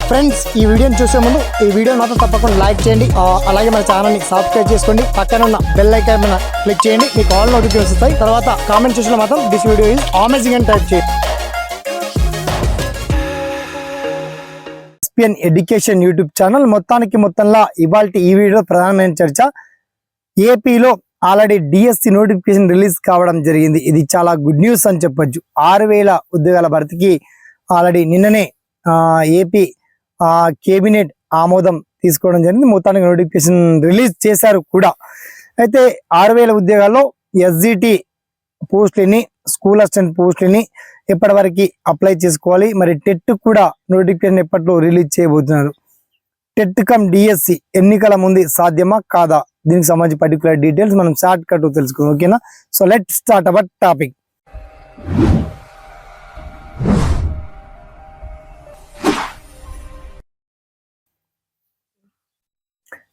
Friends ఈ వీడియోని చూసే ముందు ఈ వీడియో మాత్రం తప్పకుండా లైక్ చేయండి, అలాగే మన ఛానల్ని సబ్స్క్రైబ్ చేసుకోండి, పక్కన ఉన్న బెల్ ఐకాన్ మీద క్లిక్ చేయండి, మీకు ఆల్ నోటిఫికేషన్స్ వస్తాయి. తర్వాత కామెంట్ సెక్షన్లో మాత్రం దిస్ వీడియో ఈజ్ అమేజింగ్ అని టైప్ చేయండి. ఎస్పీఎన్ ఎడ్యుకేషన్ యూట్యూబ్ ఛానల్ మొత్తంలో ఇవాళ ఈ వీడియో ప్రధానమైన చర్చ. ఏపీలో ఆల్రెడీ డిఎస్సి నోటిఫికేషన్ రిలీజ్ కావడం జరిగింది. ఇది చాలా గుడ్ న్యూస్ అని చెప్పొచ్చు. 6,000 ఉద్యోగాల భర్తీకి ఆల్రెడీ నిన్ననే ఏపీ కేబినెట్ ఆమోదం తీసుకోవడం జరిగింది. మొత్తానికి నోటిఫికేషన్ రిలీజ్ చేశారు కూడా. అయితే 6,000 ఉద్యోగాల్లో ఎస్జిటి పోస్టులని, స్కూల్ అసిస్టెంట్ పోస్టులని ఎప్పటివరకు అప్లై చేసుకోవాలి, మరి టెట్ కూడా నోటిఫికేషన్ ఎప్పట్లో రిలీజ్ చేయబోతున్నారు. టెట్ కమ్ డిఎస్సి ఎన్నికల ముందు సాధ్యమా కాదా, దీనికి సంబంధించి పర్టికులర్ డీటెయిల్స్ మనం షార్ట్ కట్ తెలుసుకుందాం. ఓకేనా? So let start our topic.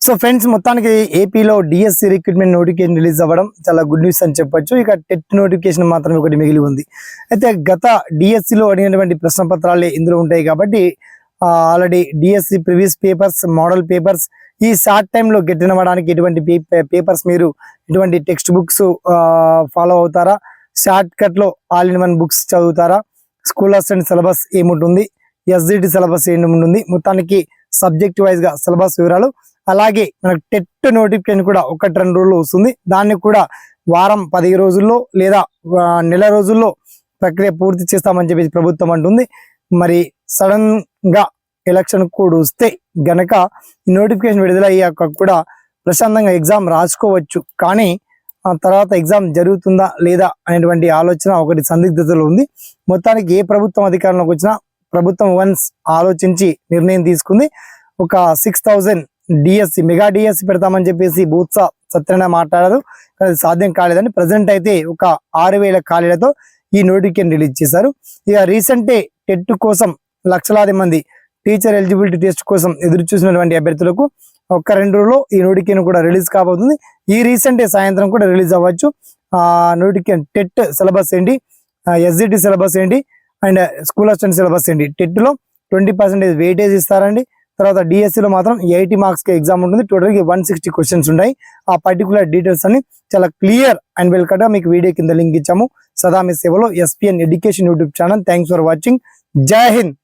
So friends, మొత్తానికి ఏపీలో డిఎస్సి రిక్రూట్మెంట్ నోటిఫికేషన్ రిలీజ్ అవ్వడం చాలా గుడ్ న్యూస్ అని చెప్పొచ్చు. ఇక టెట్ నోటిఫికేషన్ మాత్రమే ఒకటి మిగిలి ఉంది. అయితే గత డిఎస్సిలో అడిగినటువంటి ప్రశ్న పత్రాలే ఇందులో ఉంటాయి కాబట్టి already DSC previous papers, model papers ఈ షార్ట్ టైంలో గెట్ అవ్వడానికి ఎటువంటి పేపర్స్ మీరు ఎటువంటి టెక్స్ట్ బుక్స్ ఫాలో అవుతారా, షార్ట్ కట్లో ఆల్ ఇన్ వన్ బుక్స్ చదువుతారా, స్కూల్ అసిస్టెంట్ సిలబస్ ఏముంటుంది, ఎస్జిటి సిలబస్ ఏముంటుంది, మొత్తానికి సబ్జెక్ట్ వైజ్ గా సిలబస్ వివరాలు, అలాగే మనకు టెట్ నోటిఫికేషన్ కూడా 1-2 రోజుల్లో వస్తుంది. దాన్ని కూడా వారం 10 రోజుల్లో లేదా నెల రోజుల్లో ప్రక్రియ పూర్తి చేస్తామని చెప్పేసి ప్రభుత్వం అంటుంది. మరి సడన్ గా ఎలక్షన్ కోడ్ వస్తే గనక ఈ నోటిఫికేషన్ విడుదల అయ్యాక కూడా ప్రశాంతంగా ఎగ్జామ్ రాసుకోవచ్చు. కానీ ఆ తర్వాత ఎగ్జామ్ జరుగుతుందా లేదా అనేటువంటి ఆలోచన ఒకటి సందిగ్ధతలో ఉంది. మొత్తానికి ఏ ప్రభుత్వం అధికారంలోకి వచ్చినా ప్రభుత్వం వన్స్ ఆలోచించి నిర్ణయం తీసుకుంది. ఒక 6,000 డిఎస్సి మెగా డిఎస్సి పెడతామని చెప్పేసి బూత్స సత్యనారాయణ మాట్లాడారు, కానీ సాధ్యం కాలేదని. ప్రజెంట్ అయితే ఒక 6,000 ఖాళీలతో ఈ నోటిఫికేషన్ రిలీజ్ చేశారు. ఇక రీసెంటే టెట్ కోసం లక్షలాది మంది టీచర్ ఎలిజిబిలిటీ టెస్ట్ కోసం ఎదురు చూసినటువంటి అభ్యర్థులకు 1-2 రోజుల్లో ఈ నోటిఫికేషన్ కూడా రిలీజ్ కాబోతుంది. ఈ రీసెంటే సాయంత్రం కూడా రిలీజ్ అవ్వచ్చు. నోటిఫికేషన్ టెట్ సిలబస్ ఏంటి, ఎస్జిటి సిలబస్ ఏంటి అండ్ స్కూల్ అసిస్టెంట్ సిలబస్ ఏంటి. టెట్లో 20% వెయిటేజ్ ఇస్తారండి. తర్వాత డిఎస్సిలో మాత్రం 80 మార్క్స్కి ఎగ్జామ్ ఉంటుంది. టోటల్గా 160 క్వశ్చన్స్ ఉంటాయి. ఆ పర్టికులర్ డీటెయిల్స్ అన్ని చాలా క్లియర్ అండ్ వెల్ కట్గా మీకు వీడియో కింద లింక్ ఇచ్చాము. సదా మీ సేవలో SPN education YouTube channel. Thanks for watching. జై హింద్.